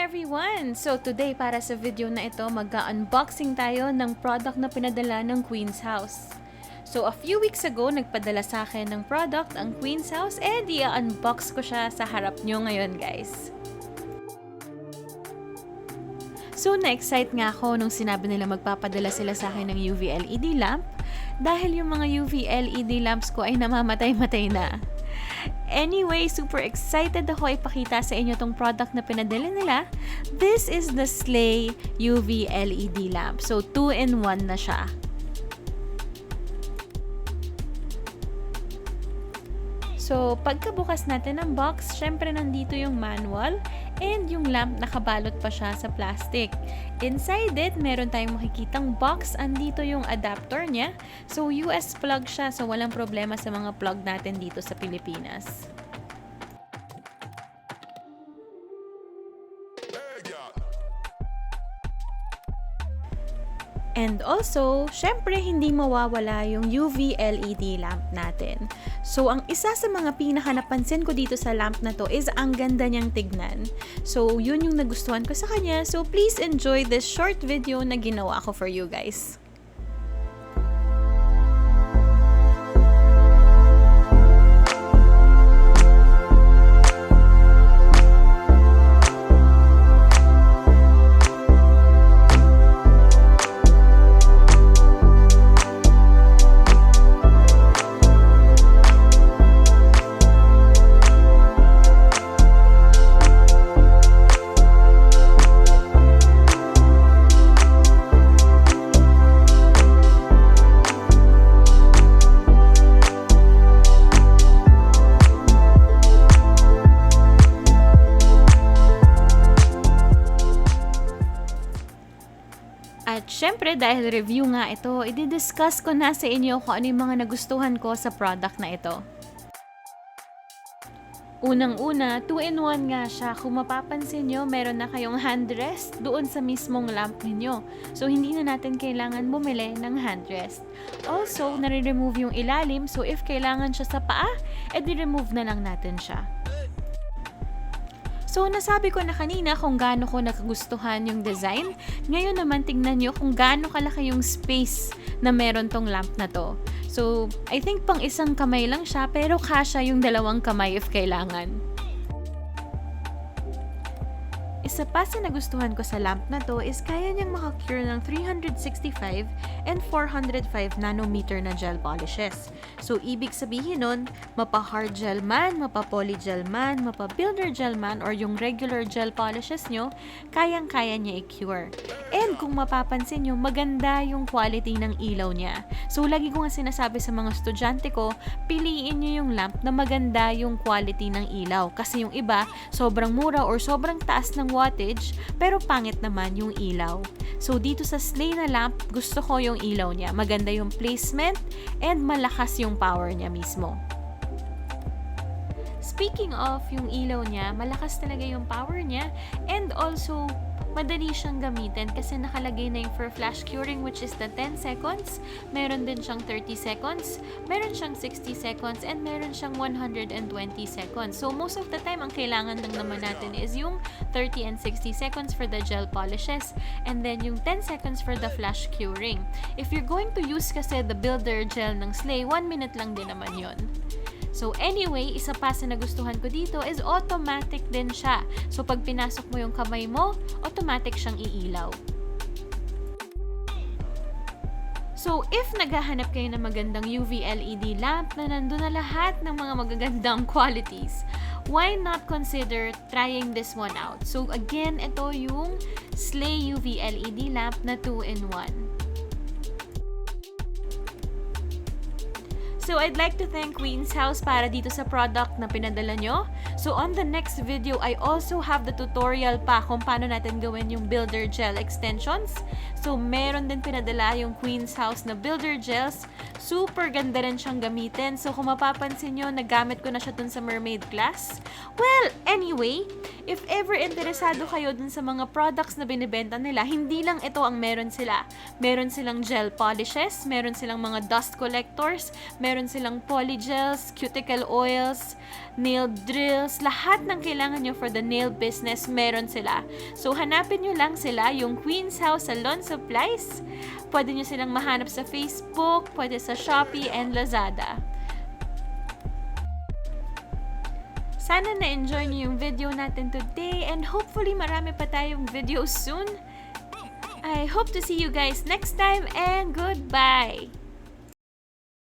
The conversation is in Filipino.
everyone! So today para sa video na ito, magka-unboxing tayo ng product na pinadala ng Queen's House. So a few weeks ago, nagpadala sa akin ng product ang Queen's House and i-unbox ko siya sa harap nyo ngayon guys. So na-excite nga ako nung sinabi nila magpapadala sila sa akin ng UVLED lamp dahil yung mga UVLED lamps ko ay namamatay-matay na. Anyway, super excited ako ipakita sa inyo tong product na pinadala nila. This is the Slay UV LED lamp. So, 2-in-1 na siya. So, pagkabukas natin ng box, syempre nandito yung manual and yung lamp nakabalot pa siya sa plastic. Inside it, meron tayong makikitang box. Andito yung adapter niya. So, US plug siya. So, walang problema sa mga plug natin dito sa Pilipinas. And also, syempre hindi mawawala yung UV LED lamp natin. So, ang isa sa mga pinaka napansin ko dito sa lamp na to is ang ganda niyang tignan. So, yun yung nagustuhan ko sa kanya. So, please enjoy this short video na ginawa ko for you guys. At syempre, dahil review nga ito, i-discuss ko na sa inyo kung ano yung mga nagustuhan ko sa product na ito. Unang-una, 2-in-1 nga siya. Kung mapapansin nyo, meron na kayong handrest doon sa mismong lamp ninyo. So, hindi na natin kailangan bumili ng handrest. Also, nare-remove yung ilalim. So, if kailangan siya sa paa, edi-remove na lang natin siya. So, nasabi ko na kanina kung gaano ko nakagustuhan yung design. Ngayon naman, tingnan nyo kung gaano kalaki yung space na meron tong lamp na to. So, I think pang isang kamay lang siya, pero kasya yung dalawang kamay if kailangan. Isa pa sa nagustuhan ko sa lamp na to is kaya niyang makakure ng 365 and 405 nanometer na gel polishes. So, ibig sabihin nun, mapa-hard gel man, mapa-poly gel man, mapa-builder gel man, or yung regular gel polishes nyo, kayang-kaya niya i-cure. And kung mapapansin nyo, maganda yung quality ng ilaw niya. So, lagi ko nga sinasabi sa mga estudyante ko, piliin nyo yung lamp na maganda yung quality ng ilaw. Kasi yung iba, sobrang mura or sobrang taas ng wattage, pero pangit naman yung ilaw. So, dito sa Slay na lamp, gusto ko yung ilaw niya. Maganda yung placement and malakas yung power niya mismo. Speaking of yung ilaw niya, malakas talaga yung power niya and also madali siyang gamitin kasi nakalagay na yung for flash curing which is the 10 seconds. Meron din siyang 30 seconds, meron siyang 60 seconds, and meron siyang 120 seconds. So most of the time, ang kailangan lang naman natin is yung 30 and 60 seconds for the gel polishes and then yung 10 seconds for the flash curing. If you're going to use kasi the builder gel ng Slay, 1 minute lang din naman yun. So anyway, isa pa sa nagustuhan ko dito is automatic din siya. So pag pinasok mo yung kamay mo, automatic siyang iilaw. So if naghahanap kayo ng magandang UV LED lamp na nandun na lahat ng mga magagandang qualities, why not consider trying this one out? So again, ito yung Slay UV LED lamp na 2-in-1. So, I'd like to thank Queen's House para dito sa product na pinadala nyo. So, on the next video, I also have the tutorial pa kung paano natin gawin yung builder gel extensions. So, meron din pinadala yung Queen's House na builder gels. Super ganda rin siyang gamitin. So, kung mapapansin nyo, nagamit ko na siya dun sa mermaid class. Well, anyway, if ever interesado kayo dun sa mga products na binibenta nila, hindi lang ito ang meron sila. Meron silang gel polishes, meron silang mga dust collectors, meron silang polygels, cuticle oils, nail drills, Halos lahat ng kailangan nyo for the nail business, meron sila. So, hanapin nyo lang sila, yung Queen's House Salon Supplies. Pwede nyo silang mahanap sa Facebook, pwede sa Shopee and Lazada. Sana na-enjoy niyo yung video natin today and hopefully marami pa tayong videos soon. I hope to see you guys next time and goodbye!